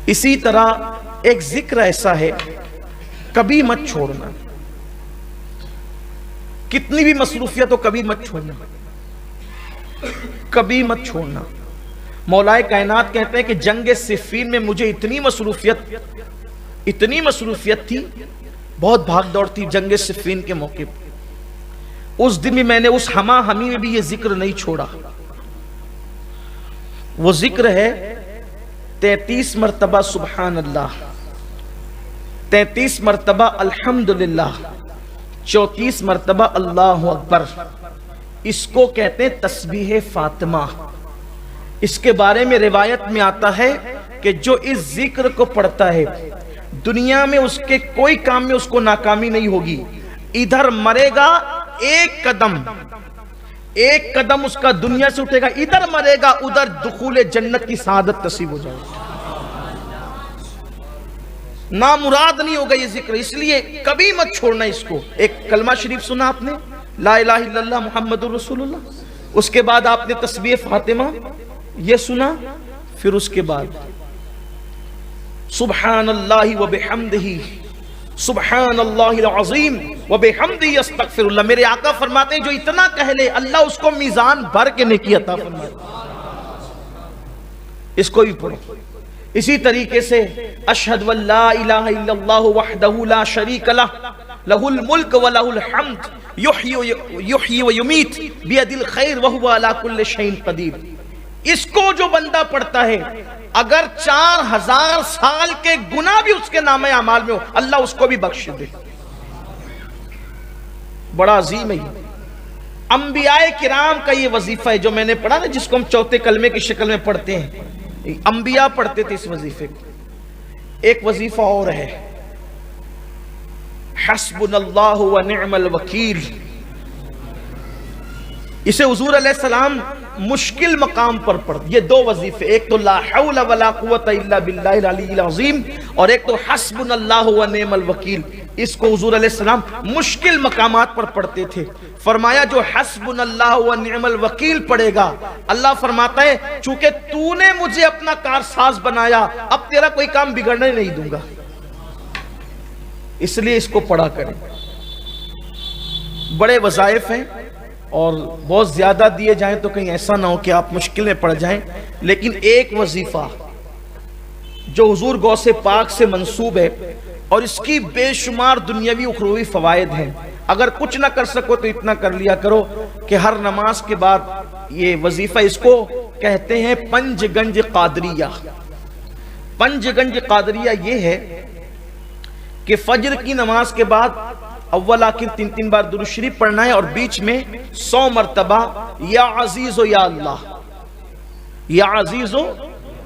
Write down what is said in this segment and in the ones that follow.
اسی طرح ایک ذکر ایسا ہے، کبھی مت چھوڑنا، کتنی بھی مصروفیت ہو کبھی مت چھوڑنا، کبھی مت چھوڑنا۔ مولا کائنات کہتے ہیں کہ جنگ صفین میں مجھے اتنی مصروفیت تھی، بہت بھاگ دوڑ تھی جنگ صفین کے موقع پر، اس دن بھی میں نے اس ہما ہمی میں بھی یہ ذکر نہیں چھوڑا۔ وہ ذکر ہے 33 مرتبہ سبحان اللہ، 33 مرتبہ الحمدللہ، 34 مرتبہ اللہ اکبر۔ اس کو کہتے ہیں تسبیح فاطمہ۔ اس کے بارے میں روایت میں آتا ہے کہ جو اس ذکر کو پڑھتا ہے دنیا میں اس کے کوئی کام میں اس کو ناکامی نہیں ہوگی، ادھر مرے گا ایک قدم اس کا دنیا سے اٹھے گا، ادھر مرے گا ادھر دخول جنت کی سعادت نصیب ہو جائے گی، نامراد نہیں ہوگا یہ ذکر۔ اس لیے کبھی مت چھوڑنا اس کو۔ ایک کلمہ شریف سنا آپ نے، لا الہ الا اللہ محمد رسول اللہ، اس کے بعد آپ نے تسبیح فاطمہ یہ سنا، پھر اس کے بعد سبحان اللہ وبحمدہ، سبحان اللہ العظیم وبحمدہ استغفر اللہ۔ میرے آقا فرماتے ہیں جو اتنا کہہ لے اللہ اس کو میزان بھر کے نیکی عطا فرمائے۔ اس کو بھی پڑھو۔ اسی طریقے سے اشہد ان لا الہ الا اللہ وحدہ لا شریک لہ، لہ الملک ولہ الحمد، یحیی ویمیت بیدہ الخیر وہو علی کل شیء قدیر۔ اس کو جو بندہ پڑھتا ہے اگر 4000 سال کے گناہ بھی اس کے نامہ اعمال میں ہو اللہ اس کو بھی بخش دے۔ بڑا عظیم ہے یہ۔ انبیاء کرام کا یہ وظیفہ ہے جو میں نے پڑھا نا، جس کو ہم چوتھے کلمے کی شکل میں پڑھتے ہیں، انبیاء پڑھتے تھے اس وظیفے کو۔ ایک وظیفہ اور ہے، حسبنا اللہ ونعم الوکیل۔ اسے حضور علیہ السلام مشکل مقام پر پڑھ، یہ دو وظیفے، ایک تو لا حول ولا قوت الا باللہ العلی العظیم، اور ایک تو حسبنا اللہ ونعم الوکیل۔ اس کو حضور علیہ السلام مشکل مقامات پر پڑھتے تھے۔ فرمایا جو حسبنا اللہ ونعم الوکیل پڑھے گا، اللہ فرماتا ہے چونکہ تو نے مجھے اپنا کارساز بنایا اب تیرا کوئی کام بگڑنے نہیں دوں گا، اس لیے اس کو پڑھا کریں۔ بڑے وظائف ہیں اور بہت زیادہ دیے جائیں تو کہیں ایسا نہ ہو کہ آپ مشکل میں پڑ جائیں، لیکن ایک وظیفہ جو حضور غوث پاک سے منسوب ہے اور اس کی بے شمار دنیاوی اخروی فوائد ہیں، اگر کچھ نہ کر سکو تو اتنا کر لیا کرو کہ ہر نماز کے بعد یہ وظیفہ، اس کو کہتے ہیں پنج گنج قادریہ۔ پنج گنج قادریہ یہ ہے کہ فجر کی نماز کے بعد اول آخر 3 بار درود شریف پڑھنا ہے اور بیچ میں 100 مرتبہ یا عزیز و یا اللہ، یا عزیز و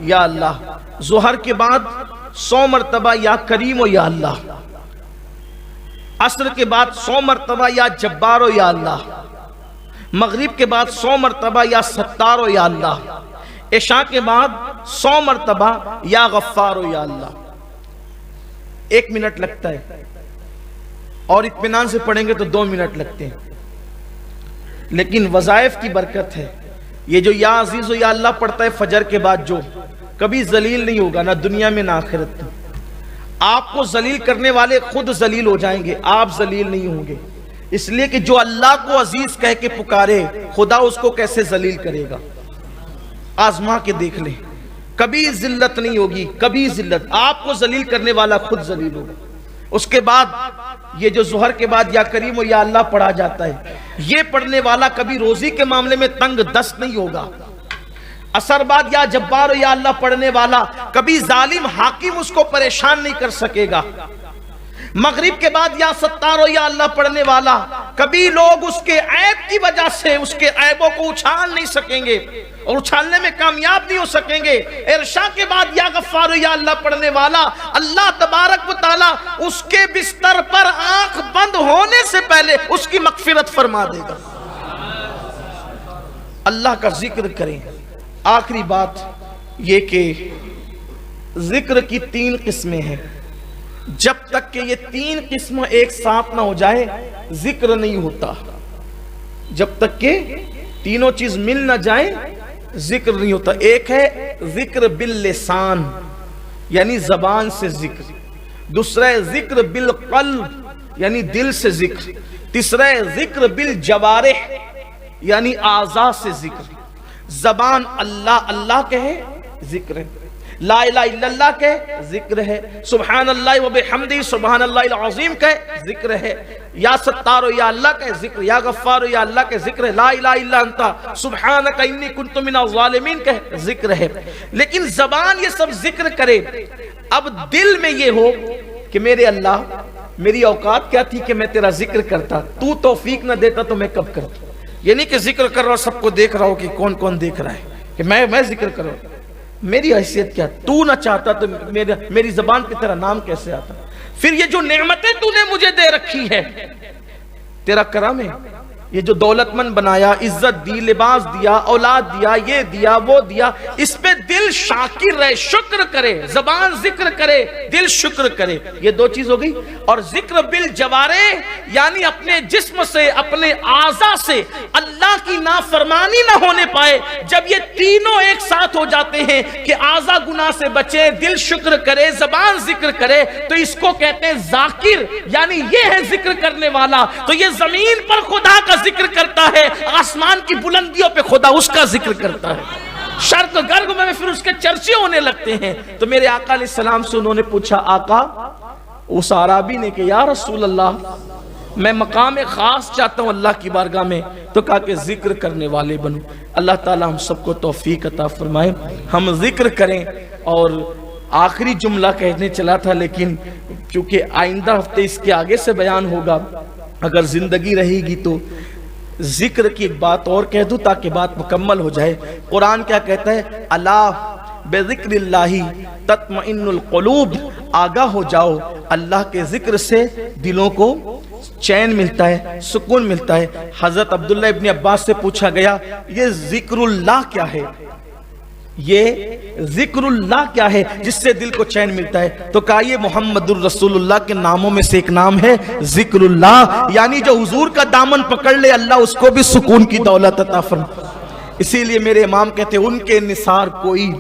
یا اللہ۔ ظہر کے بعد 100 مرتبہ یا کریم و یا اللہ، عصر کے بعد 100 مرتبہ یا جبار و یا اللہ، مغرب کے بعد 100 مرتبہ یا ستار و یا اللہ، عشاء کے بعد 100 مرتبہ یا غفار و یا اللہ۔ 1 منٹ لگتا ہے اور اطمینان سے پڑھیں گے تو 2 منٹ لگتے ہیں، لیکن وظائف کی برکت ہے۔ یہ جو یا عزیز و یا اللہ پڑھتا ہے فجر کے بعد جو کبھی ذلیل نہیں ہوگا، نہ دنیا میں نہ آخرت میں۔ آپ کو ذلیل کرنے والے خود ذلیل ہو جائیں گے، آپ ذلیل نہیں ہوں گے، اس لیے کہ جو اللہ کو عزیز کہہ کے پکارے خدا اس کو کیسے ذلیل کرے گا۔ آزما کے دیکھ لیں، کبھی ذلت نہیں ہوگی، کبھی ذلت، آپ کو ذلیل کرنے والا خود ذلیل ہوگا۔ اس کے بعد یہ جو ظہر کے بعد یا کریم و یا اللہ پڑھا جاتا ہے، یہ پڑھنے والا کبھی روزی کے معاملے میں تنگ دست نہیں ہوگا۔ عصر بعد یا جبار و یا اللہ پڑھنے والا کبھی ظالم حاکم اس کو پریشان نہیں کر سکے گا۔ مغرب کے بعد یا ستار و یا اللہ پڑھنے والا کبھی لوگ اس کے عیب کی وجہ سے اس کے عیبوں کو اچھال نہیں سکیں گے اور اچھالنے میں کامیاب نہیں ہو سکیں گے۔ عشاء کے بعد یا غفار یا اللہ پڑھنے والا اللہ تبارک و تعالی اس کے بستر پر آنکھ بند ہونے سے پہلے اس کی مغفرت فرما دے گا۔ اللہ کا ذکر کریں۔ آخری بات یہ کہ ذکر کی 3 قسمیں ہیں، جب تک کہ یہ 3 قسم ایک ساتھ نہ ہو جائے ذکر نہیں ہوتا۔ جب تک کہ تینوں چیز مل نہ جائیں ذکر نہیں ہوتا۔ ایک ہے ذکر باللسان، یعنی زبان سے ذکر، دوسرا ہے ذکر بالقلب یعنی دل سے ذکر، تیسرا ہے ذکر بالجوارح یعنی اعضاء سے ذکر۔ زبان اللہ اللہ کہے ذکر ہے، لا الہ الا اللہ کہے ذکر ہے، سبحان اللہ و بحمدہ سبحان اللہ العظیم کہے ذکر ہے، یا ستار یا اللہ کہے ذکر، یا غفار یا اللہ کہے ذکر ہے، لا الہ الا انت سبحانک انی کنت من الظالمین کہے ذکر ہے۔ لیکن زبان یہ سب ذکر کرے، اب دل میں یہ ہو کہ میرے اللہ میری اوقات کیا تھی کہ میں تیرا ذکر کرتا، تو توفیق نہ دیتا تو میں کب کرتا۔ یہ نہیں کہ ذکر کر رہا ہوں سب کو دیکھ رہا ہوں کہ کون کون دیکھ رہا ہے کہ میں ذکر کر رہا ہوں، میری حیثیت کیا، تو نہ چاہتا تو میری زبان پہ تیرا نام کیسے آتا۔ پھر یہ جو نعمتیں تو نے مجھے دے رکھی ہے تیرا کرم ہے، یہ جو دولت مند بنایا، عزت دی، لباس دیا، اولاد دیا، یہ دیا وہ دیا، اس پہ دل شاکر رہے، شکر کرے، زبان ذکر کرے، دل شکر کرے، یہ دو چیز ہو گئی۔ اور ذکر بالجوارح یعنی اپنے جسم سے اپنے اعضاء سے اللہ کی نافرمانی نہ ہونے پائے۔ جب یہ تینوں ایک ساتھ ہو جاتے ہیں کہ اعضاء گناہ سے بچے، دل شکر کرے، زبان ذکر کرے، تو اس کو کہتے ہیں ذاکر، یعنی یہ ہے ذکر کرنے والا۔ تو یہ زمین پر خدا کا ذکر کرتا ہے، آسمان کی بلندیوں پہ خدا اس کا ذکر کرتا ہے، شرق غرب میں پھر اس کے چرچے ہونے لگتے ہیں۔ تو میرے آقا علیہ السلام سے انہوں نے پوچھا، آقا اس عرابی نے کہ یا رسول اللہ میں مقام خاص چاہتا ہوں اللہ کی بارگاہ میں، تو کہا کہ ذکر کرنے والے بنو۔ اللہ تعالی ہم سب کو توفیق عطا فرمائے، ہم ذکر کریں۔ اور آخری جملہ کہنے چلا تھا لیکن چونکہ آئندہ ہفتے اس کے آگے سے بیان ہوگا، اگر زندگی رہے گی تو ذکر کی ایک بات اور کہہ دوں تاکہ بات مکمل ہو جائے۔ قرآن کیا کہتا ہے؟ الا بذکر اللہ تطمئن القلوب، آگاہ ہو جاؤ، اللہ کے ذکر سے دلوں کو چین ملتا ہے، سکون ملتا ہے۔ حضرت عبداللہ ابن عباس سے پوچھا گیا یہ ذکر اللہ کیا ہے، یہ ذکر اللہ کیا ہے جس سے دل کو چین ملتا ہے؟ تو کہا یہ محمد الرسول اللہ کے ناموں میں سے ایک نام ہے ذکر اللہ، یعنی جو حضور کا دامن پکڑ لے اللہ اس کو بھی سکون کی دولت عطا فرمائے۔ اسی لیے میرے امام کہتے ہیں ان کے نثار کوئی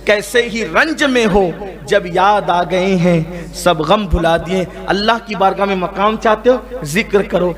کیسے ہی رنج میں ہو، جب یاد آ گئے ہیں سب غم بھلا دیے۔ اللہ کی بارگاہ میں مقام چاہتے ہو، ذکر کرو۔